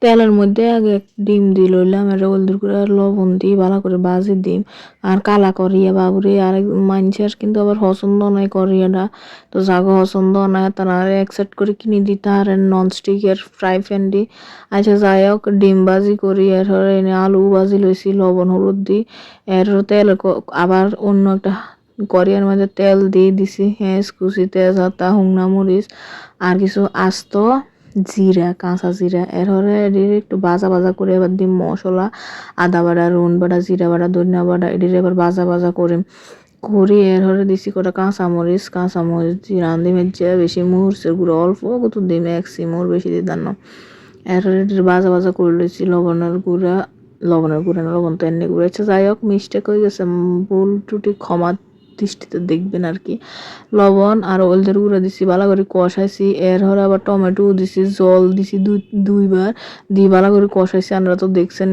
তেলের মধ্যে আগে ডিম দিয়ে লইলাম, এটা হলদুর করে লবণ দিয়ে ভালো করে ভাজি দিম। আর কালা করিয়া বাবুরে আর মানুষের কিন্তু আবার পছন্দ নয় করিয়াটা, তো জাগো পছন্দ না তারা এক সেট করে কিনে দিতে আর নন স্টিকের ফ্রাই প্যান দি। আচ্ছা যাই হোক, ডিম ভাজি করি, এর এনে আলু ভাজি লইছি লবণ হলুদ দিই। এর তেল আবার অন্য একটা কড়াইয়ের মধ্যে তেল দিয়ে দিছি, পেঁয়াজ কুচি, তেজপাতা, শুকনা মরিচ আর কিছু আস্ত জিরা, কাঁচা জিরা। এরপরে একটু ভাজা ভাজা করে এবার দিই মশলা, আদা বাটা, রসুন বাটা, জিরা বাটা, ধনিয়া বাটা, এটির এবার ভাজা ভাজা করি এরপরে দিছি কটা কাঁচামরিচ দিয়ে রাঁধি মেজে বেশি মরিচের গুঁড়ো অল্প কত দিই এক চিমড়, বেশি দিতাম না। এরপরে এটির ভাজা ভাজা করে লইছি লবণ গুঁড়া না, লবণ তো এনে গুঁড়ো। আচ্ছা যাই হোক, মিস্টেক হয়ে গেছে, ভুল ত্রুটি ক্ষমা দৃষ্টিতে দেখবেন আর কি। লবণ আর হলদের গুঁড়া দিছি, ভালো করে কষাইছি। এরপরে আবার টমেটো দিছি, জল দিছি দুইবার দিয়ে ভালো করে কষাইছি, আমরা তো দেখছেন।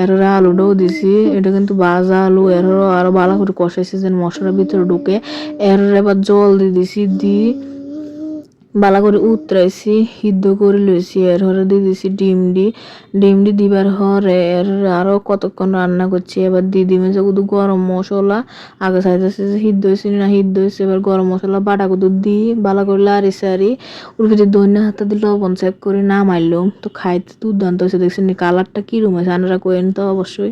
এরপরে আলুটাও দিছি, এটা কিন্তু ভাজা আলু। এরপরে আরো ভালো করে কষাইছি যেন মশলার ভিতরে ঢুকে। এরপরে এবার জল দিয়ে দিছি, ভালো করে উতরাইছি, সিদ্ধ করে লইছি। এরপরে দিয়ে দিছি ডিম দিবার হরে এর আরো কতক্ষণ রান্না করছি। এবার দিয়ে দিমে যে শুধু গরম মশলা, আগে চাইতেছে যে সিদ্ধ হয়েছে না সিদ্ধ হয়েছে, এবার গরম মশলা বাটা কুদু দিই ভালো করে লাড়ি সারি, ওর ভিতরে ধনিয়া হাতে দিয়ে লবণ চেক করে নামাইলাম। তো খাইতে দুর্দান্ত হয়েছে, দেখছেন কালারটা কিরম হয়েছে, আপনারা কইেন তো অবশ্যই।